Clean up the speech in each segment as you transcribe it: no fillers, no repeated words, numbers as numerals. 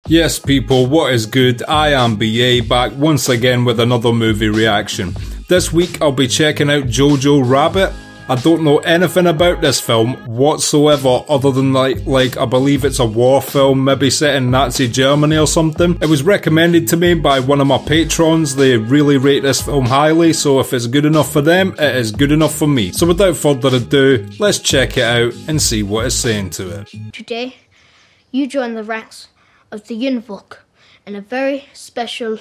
Yes people, what is good? I am BA, back once again with another movie reaction. This week I'll be checking out Jojo Rabbit. I don't know anything about this film whatsoever other than like I believe it's a war film, maybe set in Nazi Germany or something. It was recommended to me by one of my patrons. They really rate this film highly, so if it's good enough for them, it is good enough for me. So without further ado, let's check it out and see what it's saying to it. Today, you join the ranks of the Univok in a very special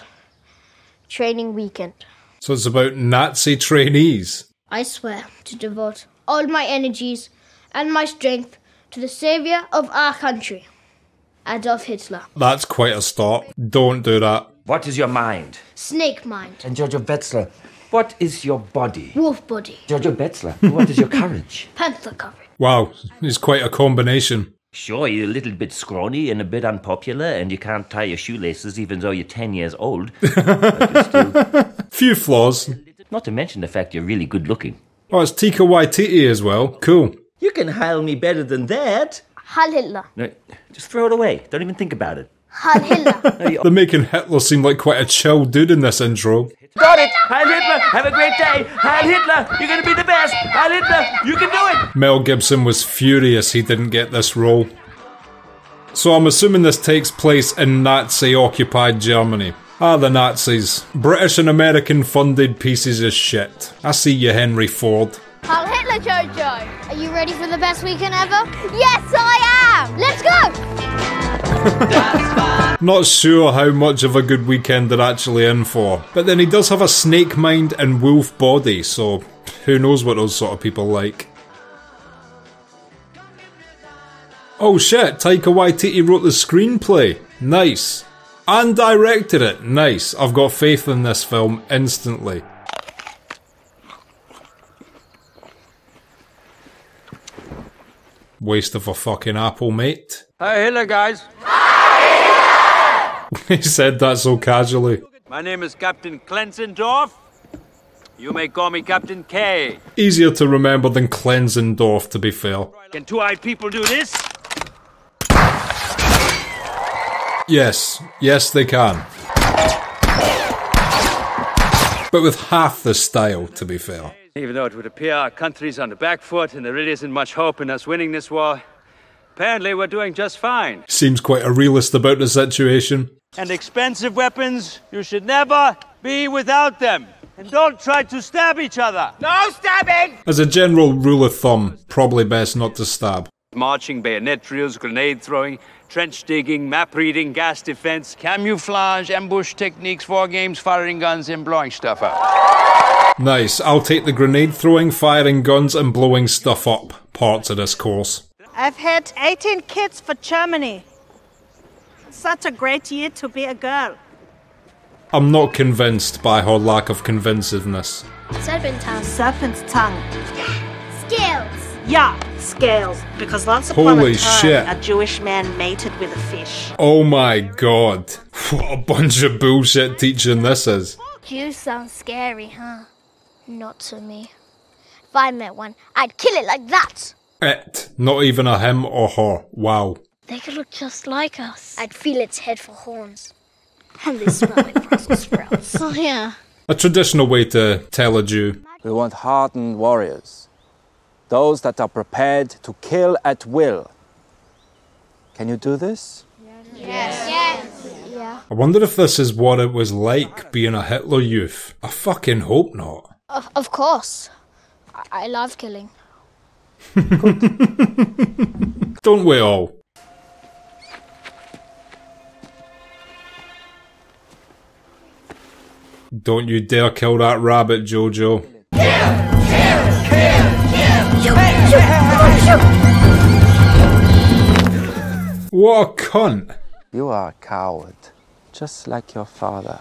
training weekend. So it's about Nazi trainees. I swear to devote all my energies and my strength to the saviour of our country, Adolf Hitler. That's quite a start. Don't do that. What is your mind? Snake mind. And Jojo Betzler, what is your body? Wolf body. Jojo Betzler, what is your courage? Panther courage. Wow, it's quite a combination. Sure, you're a little bit scrawny and a bit unpopular, and you can't tie your shoelaces even though you're 10 years old. But you're still... Few flaws. Not to mention the fact you're really good looking. Oh, it's Taika Waititi as well. Cool. You can Heil me better than that. Heil Hitler. No, just throw it away. Don't even think about it. Heil Hitler. They're making Hitler seem like quite a chill dude in this intro. Got it! Heil Hitler! Have a great day! Heil Hitler! You're gonna be the best! Heil Hitler! You can do it! Mel Gibson was furious he didn't get this role. So I'm assuming this takes place in Nazi-occupied Germany. Ah, the Nazis. British and American funded pieces of shit. I see you, Henry Ford. Heil Hitler, Jojo. Are you ready for the best weekend ever? Yes, I am! Let's go! Not sure how much of a good weekend they're actually in for. But then he does have a snake mind and wolf body, so who knows what those sort of people like. Oh shit, Taika Waititi wrote the screenplay. Nice. And directed it. Nice. I've got faith in this film instantly. Waste of a fucking apple, mate. Hi Hitler, guys. He said that so casually. My name is Captain Klenzendorf. You may call me Captain K. Easier to remember than Klenzendorf, to be fair. Can two-eyed people do this? Yes. Yes, they can. But with half the style, to be fair. Even though it would appear our country's on the back foot and there really isn't much hope in us winning this war, apparently we're doing just fine. Seems quite a realist about the situation. And expensive weapons, you should never be without them. And don't try to stab each other. No stabbing! As a general rule of thumb, probably best not to stab. Marching, bayonet drills, grenade throwing, trench digging, map reading, gas defense, camouflage, ambush techniques, war games, firing guns, and blowing stuff up. Nice. I'll take the grenade throwing, firing guns, and blowing stuff up parts of this course. I've had 18 kids for Germany. Such a great year to be a girl. I'm not convinced by her lack of convinciveness. Serpent tongue. Serpent's tongue. Scales. Yeah, scales. Because once upon Holy a time, shit. a Jewish man mated with a fish. Oh my god. What a bunch of bullshit teaching this is. You sound scary, huh? Not to me. If I met one, I'd kill it like that. It. Not even a him or her. Wow. They could look just like us. I'd feel its head for horns. And they smell like Brussels sprouts. Oh, yeah. A traditional way to tell a Jew. We want hardened warriors. Those that are prepared to kill at will. Can you do this? Yes. Yeah. I wonder if this is what it was like being a Hitler youth. I fucking hope not. Of course. I love killing. Don't we all? Don't you dare kill that rabbit, Jojo. What a cunt. You are a coward, just like your father.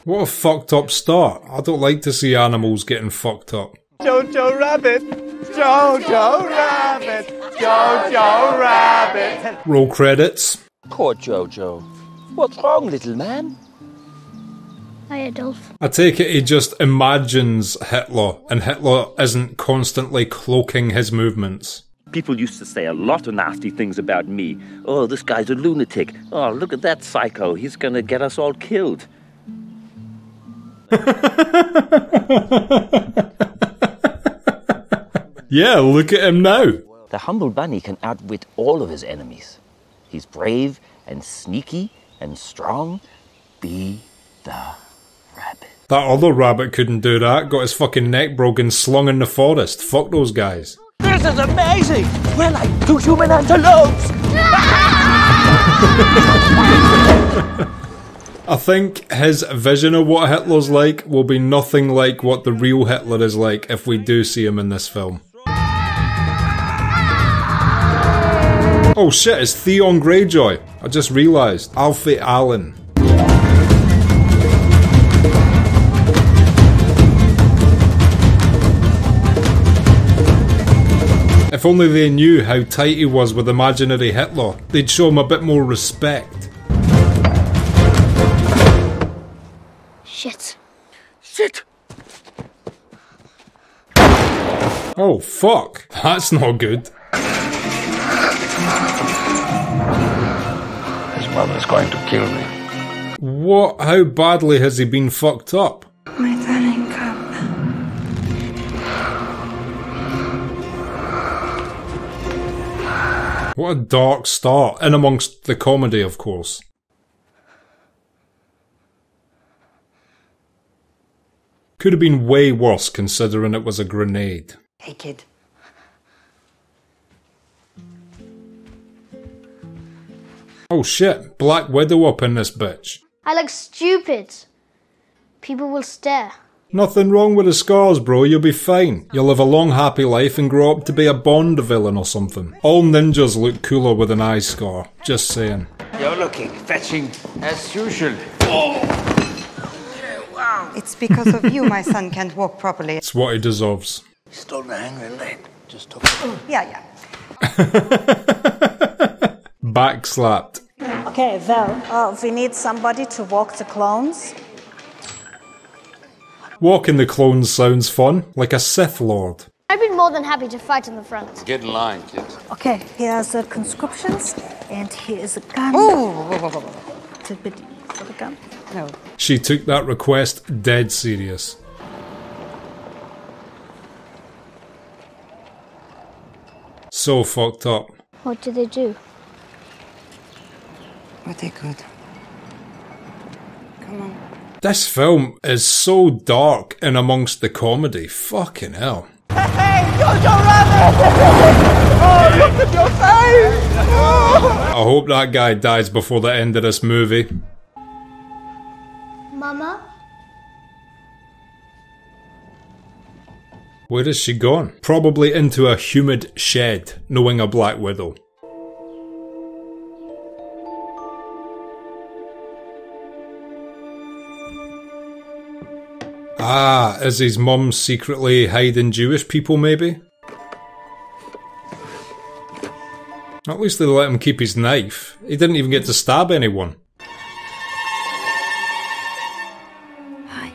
What a fucked up start. I don't like to see animals getting fucked up. Jojo Rabbit! Jojo Rabbit! Jojo Rabbit! Roll credits. Poor Jojo. What's wrong, little man? Hi, Adolf. I take it he just imagines Hitler, and Hitler isn't constantly cloaking his movements. People used to say a lot of nasty things about me. Oh, this guy's a lunatic. Oh, look at that psycho. He's going to get us all killed. Yeah, look at him now. The humble bunny can outwit all of his enemies. He's brave and sneaky and strong. Be the rabbit. That other rabbit couldn't do that. Got his fucking neck broken, slung in the forest. Fuck those guys. This is amazing! We're like two human antelopes! I think his vision of what Hitler's like will be nothing like what the real Hitler is like if we do see him in this film. Oh shit, it's Theon Greyjoy. I just realised. Alfie Allen. If only they knew how tight he was with imaginary Hitler, they'd show him a bit more respect. Shit. Shit! Oh fuck, that's not good. His mother's going to kill me. What? How badly has he been fucked up? My darling cub. What a dark start, in amongst the comedy, of course. Could have been way worse considering it was a grenade. Hey, kid. Oh shit, Black Widow up in this bitch. I look stupid. People will stare. Nothing wrong with the scars, bro, you'll be fine. You'll live a long happy life and grow up to be a Bond villain or something. All ninjas look cooler with an eye scar, just saying. You're looking fetching as usual. It's because of you my son can't walk properly. It's what he deserves. He stole my hand grenade. Just took it. Yeah. Backslapped. Okay, well, we need somebody to walk the clones. Walking the clones sounds fun, like a Sith Lord. I'd be more than happy to fight in the front. Get in line, kids. Okay, here are the conscriptions, and here is a gun. Oh, It's a bit for the gun. no. She took that request dead serious. So fucked up. What do they do? What they could. Come on. This film is so dark in amongst the comedy. Fucking hell. I hope that guy dies before the end of this movie. Mama? Where is she gone? Probably into a humid shed, knowing a Black Widow. Ah, is his mum secretly hiding Jewish people, maybe? At least they let him keep his knife. He didn't even get to stab anyone. Hi.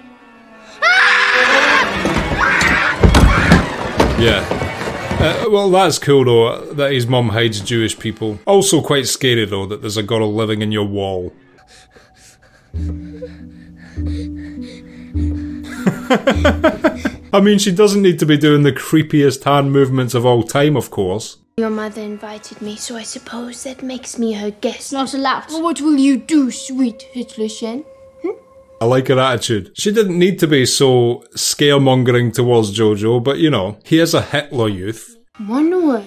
Yeah. Well, that's cool though, that his mum hides Jewish people. Also quite scary though, that there's a girl living in your wall. I mean, she doesn't need to be doing the creepiest hand movements of all time, of course. Your mother invited me, so I suppose that makes me her guest. Not allowed. What will you do, sweet Hitlerchen? I like her attitude. She didn't need to be so scaremongering towards Jojo, but you know, he is a Hitler youth. One word.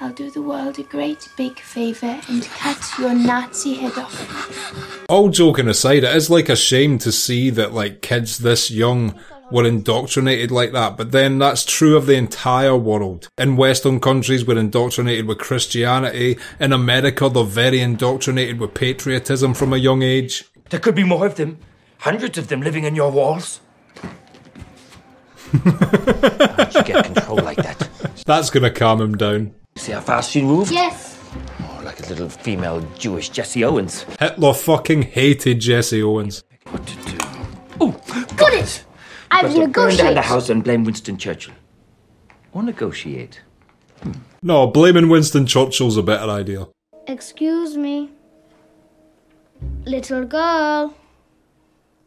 I'll do the world a great big favour and cut your Nazi head off. All joking aside, it is like a shame to see that like kids this young were indoctrinated like that, but then that's true of the entire world. In Western countries we're indoctrinated with Christianity, in America they're very indoctrinated with patriotism from a young age. There could be more of them. Hundreds of them living in your walls. How'd you get control like that? That's gonna calm him down. See how fast she moved? Yes. Oh, like a little female Jewish Jesse Owens. Hitler fucking hated Jesse Owens. What to do? Oh, Got it! I But will to burn down negotiate. the house and blame Winston Churchill. Or negotiate. No, blaming Winston Churchill's a better idea. Excuse me. Little girl.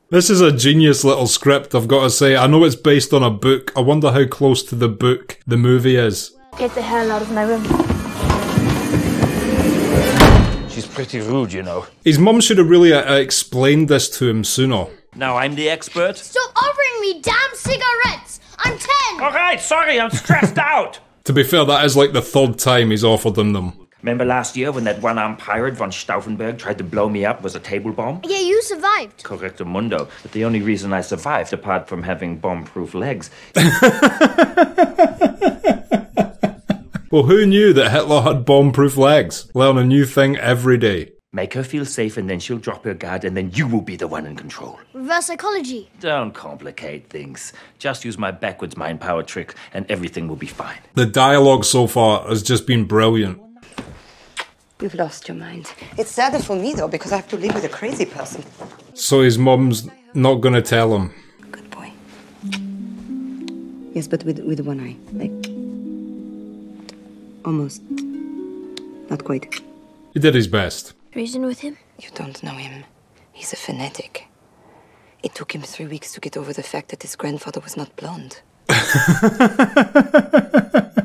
This is a genius little script, I've got to say. I know it's based on a book. I wonder how close to the book the movie is. Get the hell out of my room. She's pretty rude, you know. His mum should have really explained this to him sooner. Now I'm the expert. Stop offering me damn cigarettes! I'm 10! Alright, sorry, I'm stressed out. To be fair, that is like the third time he's offered him them. Remember last year when that one-armed pirate von Stauffenberg tried to blow me up with a table bomb? Yeah, you survived. Correcto mundo. But the only reason I survived, apart from having bomb-proof legs... Well, who knew that Hitler had bomb-proof legs? Learn a new thing every day. Make her feel safe and then she'll drop her guard and then you will be the one in control. Reverse psychology. Don't complicate things. Just use my backwards mind power trick and everything will be fine. The dialogue so far has just been brilliant. You've lost your mind. It's sadder for me, though, because I have to live with a crazy person. So his mum's not gonna tell him. Good boy. Yes, but with one eye. Like... almost. Not quite. He did his best. Reason with him? You don't know him. He's a fanatic. It took him 3 weeks to get over the fact that his grandfather was not blonde.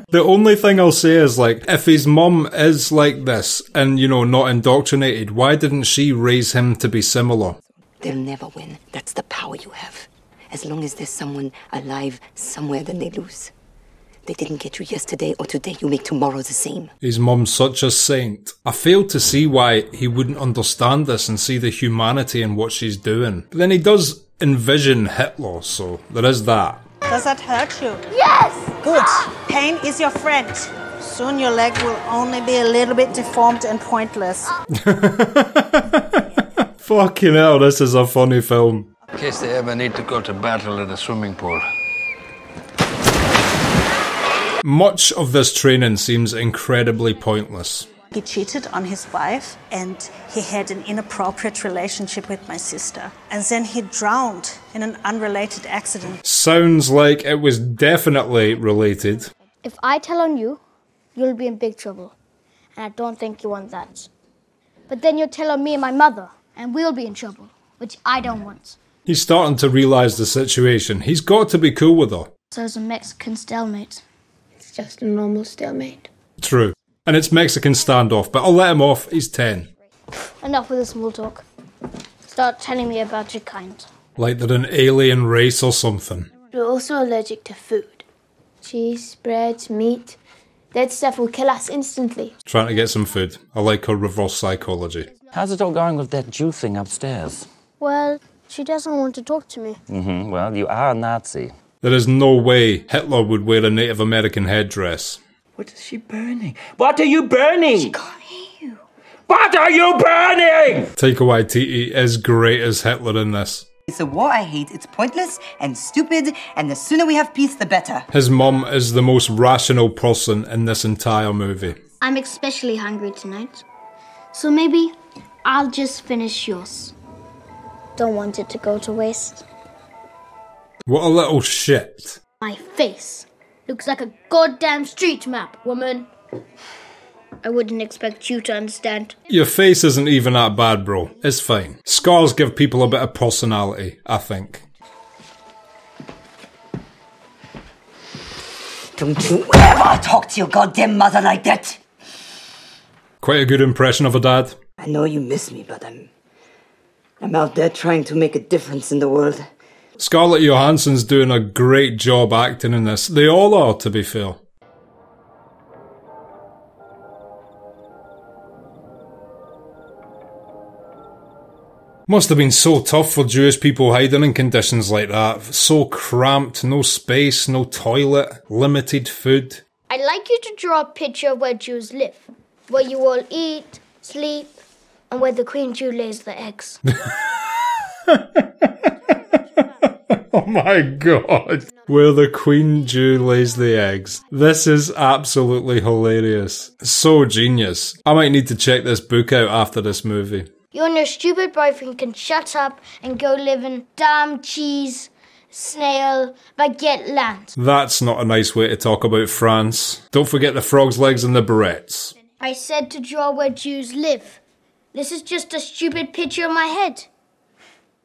The only thing I'll say is, like, if his mum is like this and, you know, not indoctrinated, why didn't she raise him to be similar? They'll never win. That's the power you have. As long as there's someone alive somewhere, then they lose. They didn't get you yesterday or today, you make tomorrow the same. His mum's such a saint. I fail to see why he wouldn't understand this and see the humanity in what she's doing. But then he does envision Hitler, so there is that. Does that hurt you? Yes! Good. Pain is your friend. Soon your leg will only be a little bit deformed and pointless. Fucking hell, this is a funny film. In case they ever need to go to battle at a swimming pool. Much of this training seems incredibly pointless. He cheated on his wife and he had an inappropriate relationship with my sister. And then he drowned in an unrelated accident. Sounds like it was definitely related. If I tell on you, you'll be in big trouble. And I don't think you want that. But then you'll tell on me and my mother, and we'll be in trouble, which I don't want. He's starting to realise the situation. He's got to be cool with her. So it's a Mexican stalemate. It's just a normal stalemate. True. And it's Mexican standoff, but I'll let him off. He's 10. Enough with the small talk. Start telling me about your kind. Like they're an alien race or something. We're also allergic to food. Cheese, bread, meat. That stuff will kill us instantly. Trying to get some food. I like her reverse psychology. How's it all going with that Jew thing upstairs? Well, she doesn't want to talk to me. Well, you are a Nazi. There is no way Hitler would wear a Native American headdress. What is she burning? What are you burning? She can't hear you. What are you burning? Taika Waititi is great as Hitler in this. It's a war I hate. It's pointless and stupid, and the sooner we have peace, the better. His mum is the most rational person in this entire movie. I'm especially hungry tonight. So maybe I'll just finish yours. Don't want it to go to waste. What a little shit. My face looks like a goddamn street map, woman. I wouldn't expect you to understand. Your face isn't even that bad, bro. It's fine. Scars give people a bit of personality, I think. Don't you ever talk to your goddamn mother like that! Quite a good impression of a dad. I know you miss me, but I'm out there trying to make a difference in the world. Scarlett Johansson's doing a great job acting in this. They all are, to be fair. Must have been so tough for Jewish people hiding in conditions like that. So cramped, no space, no toilet, limited food. I'd like you to draw a picture of where Jews live. Where you all eat, sleep, and where the Queen Jew lays the eggs. Oh my god. Where the Queen Jew lays the eggs. This is absolutely hilarious. So genius. I might need to check this book out after this movie. You and your stupid boyfriend can shut up and go live in damn cheese snail, baguette land. That's not a nice way to talk about France. Don't forget the frog's legs and the barrettes. I said to draw where Jews live. This is just a stupid picture in my head.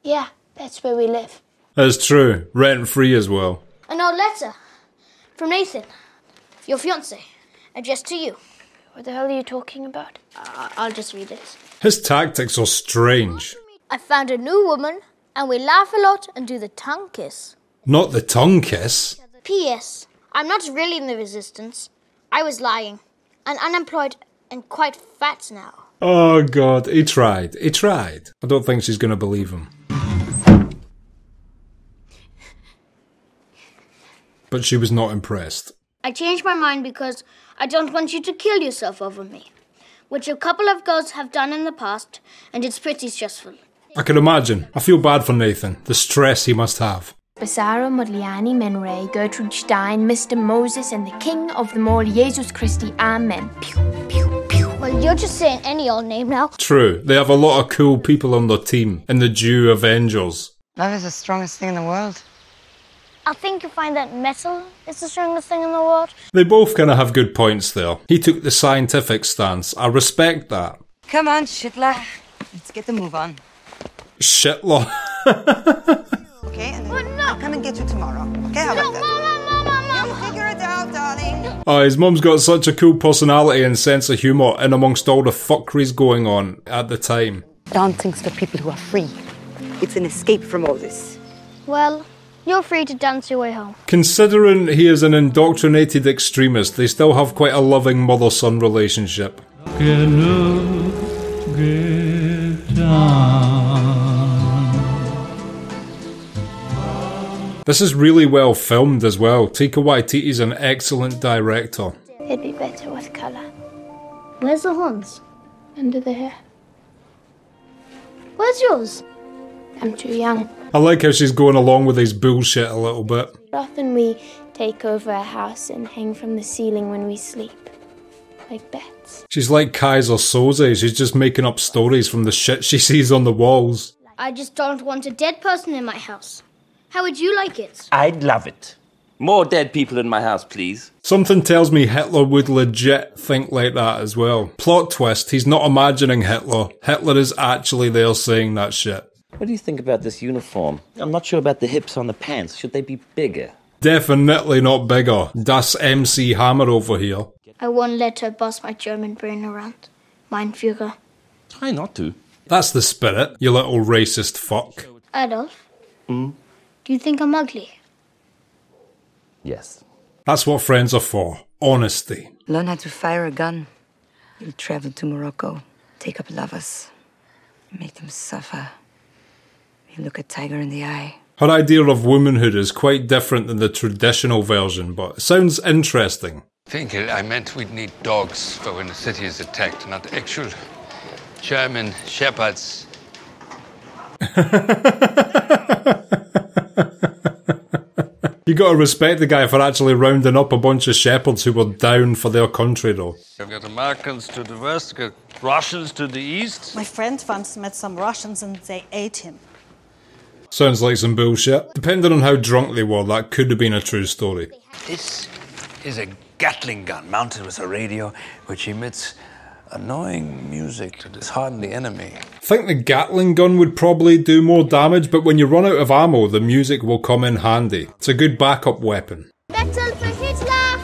Yeah, that's where we live. That's true. Rent-free as well. An old letter from Nathan, your fiancé, addressed to you. What the hell are you talking about? I'll just read it. His tactics are strange. I found a new woman, and we laugh a lot and do the tongue kiss. Not the tongue kiss. P.S. I'm not really in the resistance. I was lying. I'm unemployed and quite fat now. Oh God, he tried. He tried. I don't think she's going to believe him. But she was not impressed. I changed my mind because I don't want you to kill yourself over me, which a couple of girls have done in the past, and it's pretty stressful. I can imagine. I feel bad for Nathan. The stress he must have. Basara, Modigliani, Men Ray, Gertrude Stein, Mr. Moses, and the King of them all, Jesus Christi, Amen. Pew, pew, pew. Well, you're just saying any old name now. True. They have a lot of cool people on their team in the Jew Avengers. Love is the strongest thing in the world. I think you find that metal is the strongest thing in the world. They both kind of have good points there. He took the scientific stance. I respect that. Come on, Shitler. Let's get the move on. Shitler. Okay, and then I'll come and get you tomorrow. Okay, how about that? Mama. You'll figure it out, darling. Oh, his mum's got such a cool personality and sense of humour in amongst all the fuckeries going on at the time. Dancing's for people who are free. It's an escape from all this. Well, you're free to dance your way home. Considering he is an indoctrinated extremist, they still have quite a loving mother-son relationship. Get down. This is really well filmed as well. Taika Waititi's an excellent director. It'd be better with colour. Where's the horns? Under the hair. Where's yours? I'm too young. I like how she's going along with his bullshit a little bit. Often we take over a house and hang from the ceiling when we sleep. Like bats. She's like Kaiser Soze. She's just making up stories from the shit she sees on the walls. I just don't want a dead person in my house. How would you like it? I'd love it. More dead people in my house, please. Something tells me Hitler would legit think like that as well. Plot twist, he's not imagining Hitler. Hitler is actually there saying that shit. What do you think about this uniform? I'm not sure about the hips on the pants. Should they be bigger? Definitely not bigger. Das MC Hammer over here. I won't let her boss my German brain around. Mein Führer. Try not to. That's the spirit, you little racist fuck. Adolf? Do you think I'm ugly? Yes. That's what friends are for. Honesty. Learn how to fire a gun. You'll travel to Morocco, take up lovers, make them suffer. You look a tiger in the eye. Her idea of womanhood is quite different than the traditional version, but it sounds interesting. Finkel, I meant we'd need dogs for when the city is attacked, not actual German shepherds. You gotta respect the guy for actually rounding up a bunch of shepherds who were down for their country, though. You've got Americans to the west, got Russians to the east. My friend once met some Russians and they ate him. Sounds like some bullshit. Depending on how drunk they were, that could have been a true story. This is a Gatling gun mounted with a radio which emits annoying music to dishearten the enemy. I think the Gatling gun would probably do more damage, but when you run out of ammo, the music will come in handy. It's a good backup weapon. Metal for Hitler!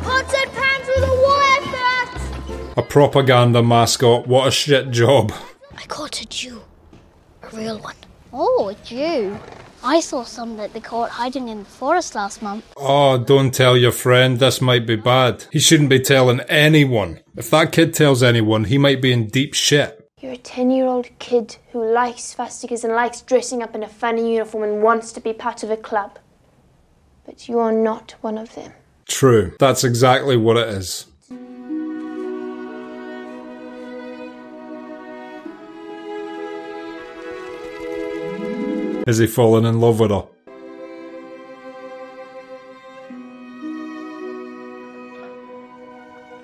Pots and pans with a war effort! A propaganda mascot, what a shit job. I caught a Jew. A real one. Oh, a Jew. I saw some that they caught hiding in the forest last month. Oh, don't tell your friend, this might be bad. He shouldn't be telling anyone. If that kid tells anyone, he might be in deep shit. You're a 10-year-old kid who likes swastikas and likes dressing up in a funny uniform and wants to be part of a club. But you are not one of them. True, that's exactly what it is. Is he falling in love with her?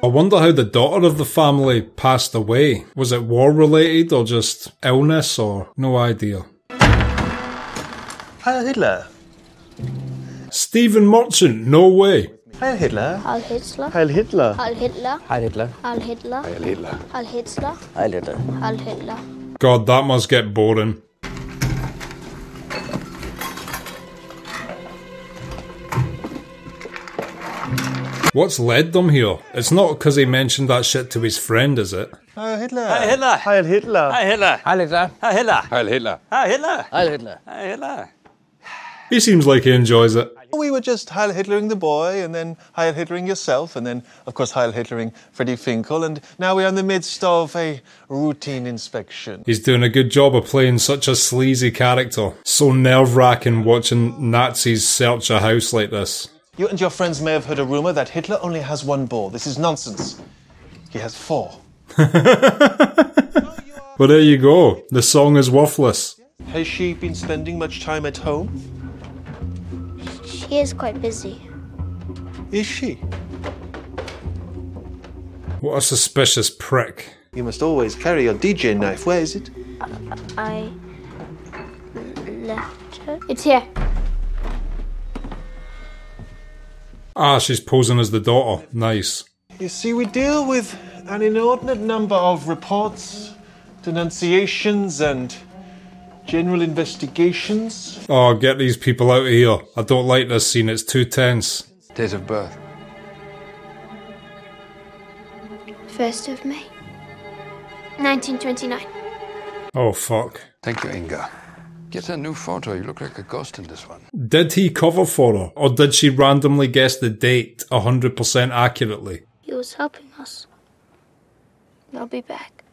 I wonder how the daughter of the family passed away. Was it war related or just illness or no idea? Heil Hitler. Stephen Merchant, no way. Heil Hitler. Heil Hitler. Heil Hitler. Heil Hitler. Heil Hitler. Heil Hitler. Heil Hitler. Heil Hitler. Heil Hitler. Heil Hitler. God, that must get boring. What's led them here? It's not because he mentioned that shit to his friend, is it? Heil Hitler. Heil Hitler. Heil Hitler. Heil Hitler. Heil Hitler. Heil Hitler. Heil Hitler. Heil Hitler. Heil Hitler. Heil Hitler. He seems like he enjoys it. We were just Heil Hitlering the boy, and then Heil Hitlering yourself, and then, of course, Heil Hitlering Freddie Finkel, and now we're in the midst of a routine inspection. He's doing a good job of playing such a sleazy character. So nerve-wracking watching Nazis search a house like this. You and your friends may have heard a rumor that Hitler only has one ball. This is nonsense. He has 4. But there you go. The song is worthless. Has she been spending much time at home? She is quite busy. Is she? What a suspicious prick. You must always carry your DJ knife. Where is it? I left her. It's here. Ah, she's posing as the daughter. Nice. You see, we deal with an inordinate number of reports, denunciations, and general investigations. Oh, get these people out of here. I don't like this scene, it's too tense. Date of birth. 1st of May. 1929. Oh, fuck. Thank you, Inga. Get a new photo. You look like a ghost in this one. Did he cover for her? Or did she randomly guess the date 100% accurately? He was helping us. I'll be back.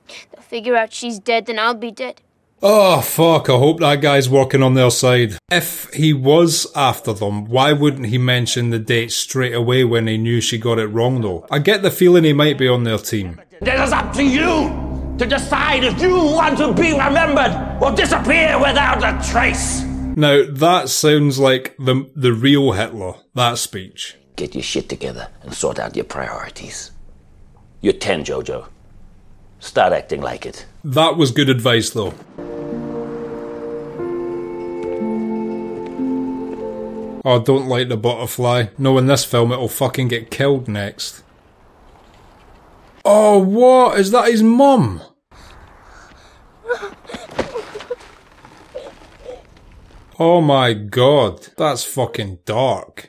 They'll figure out she's dead, then I'll be dead. Oh, fuck, I hope that guy's working on their side. If he was after them, why wouldn't he mention the date straight away when he knew she got it wrong, though? I get the feeling he might be on their team. It is up to you to decide if you want to be remembered or disappear without a trace. Now, that sounds like the real Hitler, that speech. Get your shit together and sort out your priorities. You're 10, Jojo. Start acting like it. That was good advice, though. Oh, I don't like the butterfly. No, in this film it'll fucking get killed next. Oh, what? Is that his mum? Oh my god. That's fucking dark.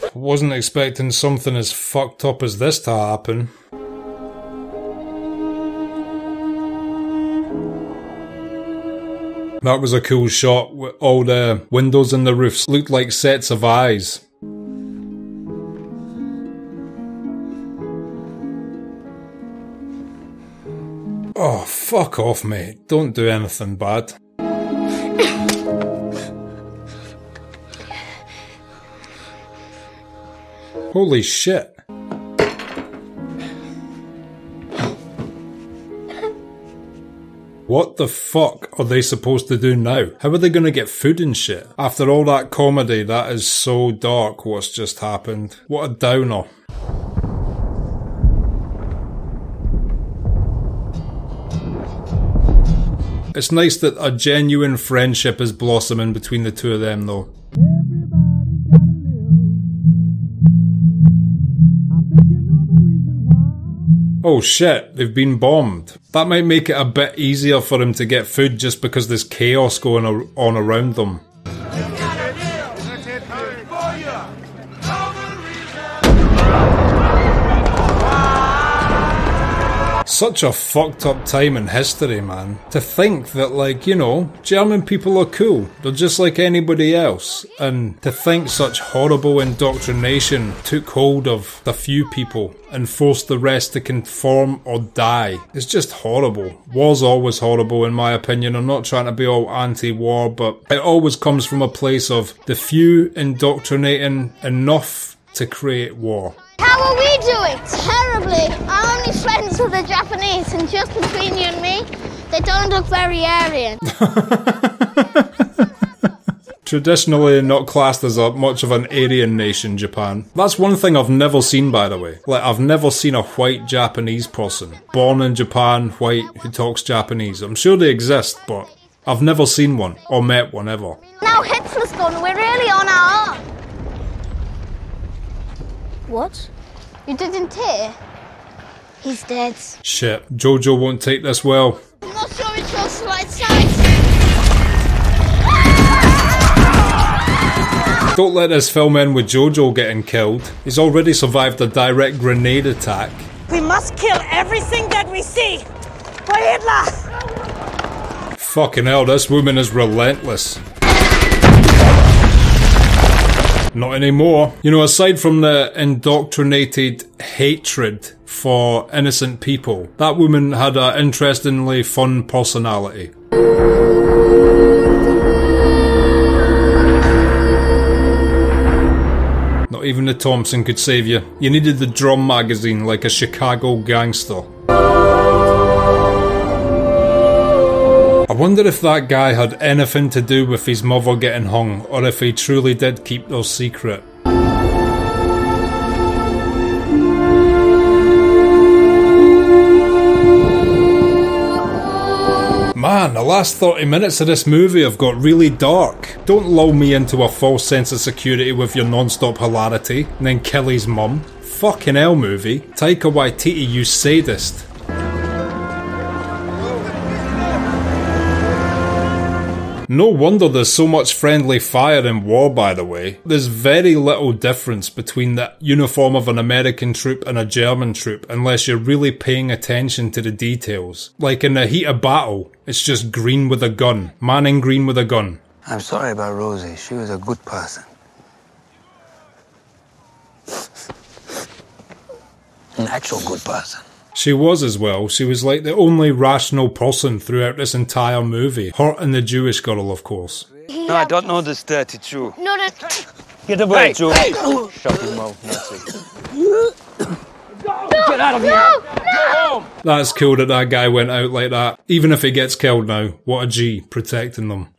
I wasn't expecting something as fucked up as this to happen. That was a cool shot. All the windows in the roofs looked like sets of eyes. Oh, fuck off, mate. Don't do anything bad. Holy shit. What the fuck are they supposed to do now? How are they going to get food and shit? After all that comedy, that is so dark what's just happened. What a downer. It's nice that a genuine friendship is blossoming between the two of them, though. Oh shit, they've been bombed. That might make it a bit easier for him to get food just because there's chaos going on around them. Such a fucked up time in history, man. To think that, like, you know, German people are cool. They're just like anybody else. And to think such horrible indoctrination took hold of the few people and forced the rest to conform or die. It's just horrible. War's always horrible in my opinion. I'm not trying to be all anti-war, but it always comes from a place of the few indoctrinating enough to create war. How are we doing? Terribly. I'm only friends with the Japanese, and just between you and me, they don't look very Aryan. Traditionally not classed as much of an Aryan nation, Japan. That's one thing I've never seen, by the way. Like, I've never seen a white Japanese person. Born in Japan, white, who talks Japanese. I'm sure they exist, but I've never seen one, or met one ever. Now Hitler's gone, we're really on our own. What? You didn't hear? He's dead. Shit, Jojo won't take this well. I'm not sure he chose the right side. Don't let this film end with Jojo getting killed. He's already survived a direct grenade attack. We must kill everything that we see. For Hitler! Fucking hell, this woman is relentless. Not anymore. You know, aside from the indoctrinated hatred for innocent people, that woman had an interestingly fun personality. Not even the Thompson could save you. You needed the Drum magazine like a Chicago gangster. I wonder if that guy had anything to do with his mother getting hung, or if he truly did keep their secret. Man, the last 30 minutes of this movie have got really dark. Don't lull me into a false sense of security with your non-stop hilarity, and then kill his mum. Fucking hell, movie. Taika Waititi, you sadist. No wonder there's so much friendly fire in war, by the way. There's very little difference between the uniform of an American troop and a German troop, unless you're really paying attention to the details. Like in the heat of battle, it's just green with a gun. Man in green with a gun. I'm sorry about Rosie. She was a good person. An actual good person. She was as well. She was like the only rational person throughout this entire movie. Her and the Jewish girl, of course. No, I don't know this dirty Jew. No, no. Get away, Jew. Shut your mouth, Nazi. Get out of here. No, Go home. That's cool that that guy went out like that. Even if he gets killed now, what a G, protecting them.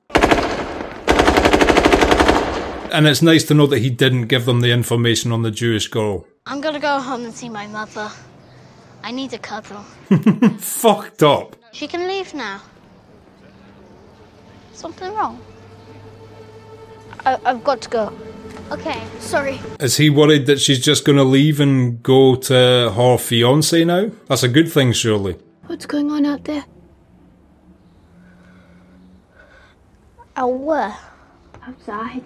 And it's nice to know that he didn't give them the information on the Jewish girl. I'm gonna go home and see my mother. I need a cuddle. Fucked up. She can leave now. Something wrong? I've got to go. Okay, sorry. Is he worried that she's just gonna leave and go to her fiancé now? That's a good thing, surely. What's going on out there? Out where? Outside.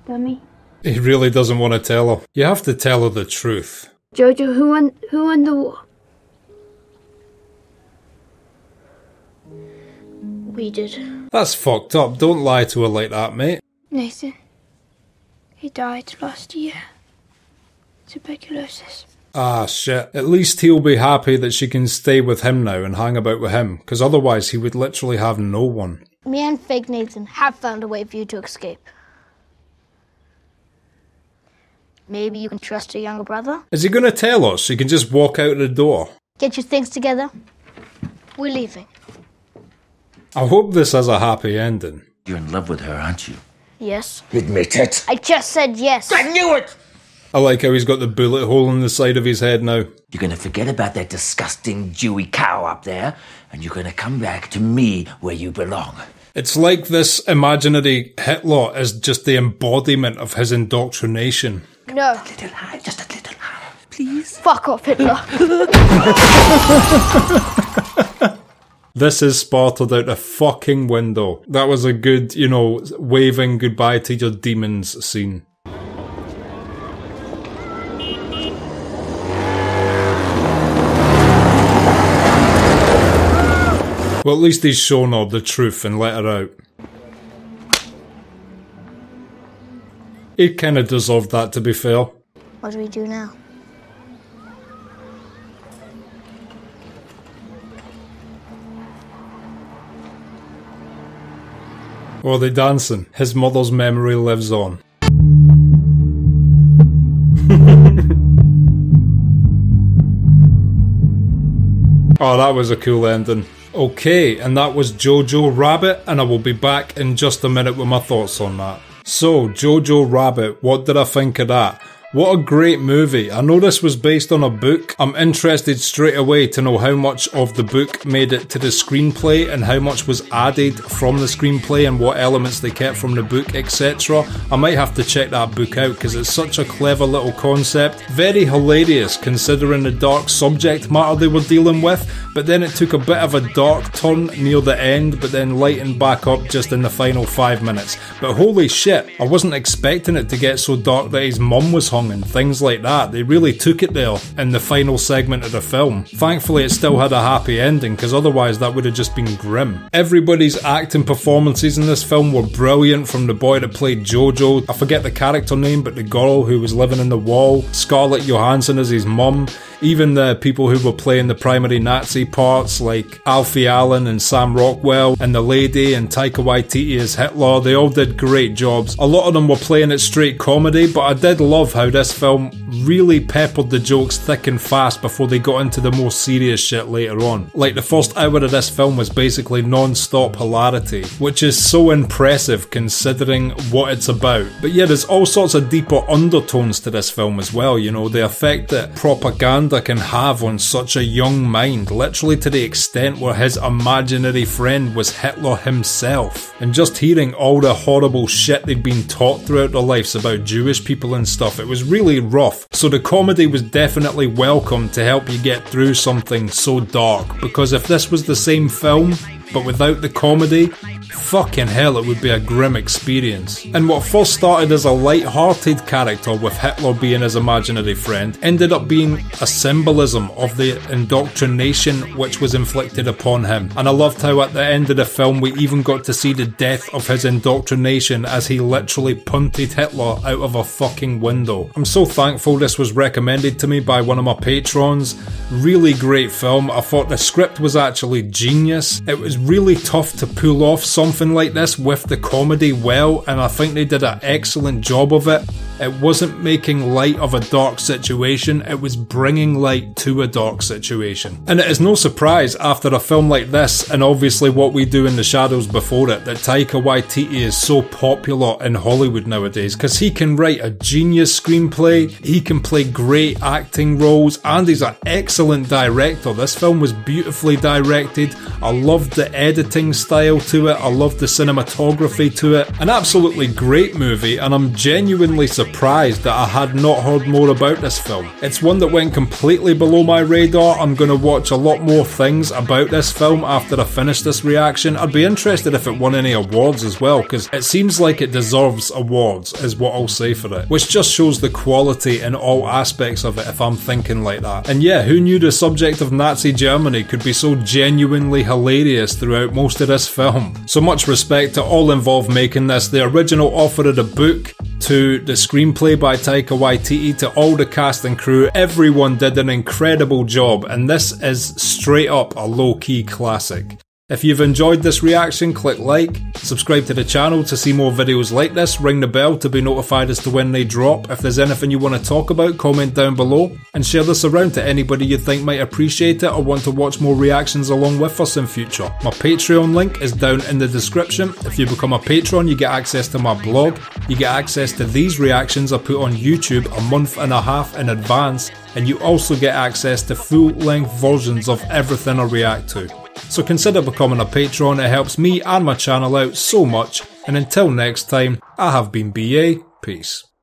Dummy. He really doesn't want to tell her. You have to tell her the truth. Jojo, who won the war? We did. That's fucked up. Don't lie to her like that, mate. Nathan. He died last year. Tuberculosis. Ah, shit. At least he'll be happy that she can stay with him now and hang about with him, because otherwise he would literally have no one. Me and fake Nathan have found a way for you to escape. Maybe you can trust your younger brother? Is he gonna tell us she can just walk out the door? Get your things together. We're leaving. I hope this has a happy ending. You're in love with her, aren't you? Yes. Admit it. I just said yes. I knew it! I like how he's got the bullet hole in the side of his head now. You're gonna forget about that disgusting Jewy cow up there, and you're gonna come back to me where you belong. It's like this imaginary Hitler is just the embodiment of his indoctrination. No. A little higher, just a little higher, please. Fuck off, Hitler. This is spotted out the fucking window. That was a good, you know, waving goodbye to your demons scene. Well, at least he's shown her the truth and let her out. He kinda deserved that, to be fair. What do we do now? Or are they dancing? His mother's memory lives on. Oh, that was a cool ending. Okay, and that was Jojo Rabbit, and I will be back in just a minute with my thoughts on that. So, Jojo Rabbit, what did I think of that? What a great movie. I know this was based on a book. I'm interested straight away to know how much of the book made it to the screenplay and how much was added from the screenplay and what elements they kept from the book, etc. I might have to check that book out because it's such a clever little concept. Very hilarious considering the dark subject matter they were dealing with, but then it took a bit of a dark turn near the end, but then lightened back up just in the final 5 minutes. But holy shit, I wasn't expecting it to get so dark that his mum was hung and things like that. They really took it there in the final segment of the film. Thankfully it still had a happy ending, because otherwise that would have just been grim. Everybody's acting performances in this film were brilliant, from the boy that played Jojo, I forget the character name, but the girl who was living in the wall, Scarlett Johansson as his mum, even the people who were playing the primary Nazi parts like Alfie Allen and Sam Rockwell, and the lady and Taika Waititi as Hitler. They all did great jobs. A lot of them were playing it straight comedy, but I did love how this film really peppered the jokes thick and fast before they got into the more serious shit later on. Like, the first hour of this film was basically non-stop hilarity, which is so impressive considering what it's about. But yeah, there's all sorts of deeper undertones to this film as well, you know, the effect that propaganda can have on such a young mind, literally to the extent where his imaginary friend was Hitler himself. And just hearing all the horrible shit they'd been taught throughout their lives about Jewish people and stuff, it was really rough. So the comedy was definitely welcome to help you get through something so dark, because if this was the same film but without the comedy, fucking hell, it would be a grim experience. And what first started as a light-hearted character with Hitler being his imaginary friend ended up being a symbolism of the indoctrination which was inflicted upon him. And I loved how at the end of the film we even got to see the death of his indoctrination as he literally punted Hitler out of a fucking window. I'm so thankful this was recommended to me by one of my patrons. Really great film. I thought the script was actually genius. It was really tough to pull off something like this with the comedy well, and I think they did an excellent job of it. It wasn't making light of a dark situation, it was bringing light to a dark situation. And it is no surprise after a film like this, and obviously What We Do in the Shadows before it, that Taika Waititi is so popular in Hollywood nowadays, because he can write a genius screenplay, he can play great acting roles, and he's an excellent director. This film was beautifully directed. I loved the editing style to it, I loved the cinematography to it. An absolutely great movie, and I'm genuinely surprised that I had not heard more about this film. It's one that went completely below my radar. I'm going to watch a lot more things about this film after I finish this reaction. I'd be interested if it won any awards as well, because it seems like it deserves awards, is what I'll say for it. Which just shows the quality in all aspects of it if I'm thinking like that. And yeah, who knew the subject of Nazi Germany could be so genuinely hilarious throughout most of this film. So much respect to all involved making this, the original author of the book, to the screenplay by Taika Waititi, to all the cast and crew. Everyone did an incredible job, and this is straight up a low-key classic. If you've enjoyed this reaction, click like, subscribe to the channel to see more videos like this, ring the bell to be notified as to when they drop. If there's anything you want to talk about, comment down below, and share this around to anybody you think might appreciate it or want to watch more reactions along with us in future. My Patreon link is down in the description. If you become a patron, you get access to my blog, you get access to these reactions I put on YouTube a month and a half in advance, and you also get access to full-length versions of everything I react to. So consider becoming a patron, it helps me and my channel out so much, and until next time, I have been BA, peace.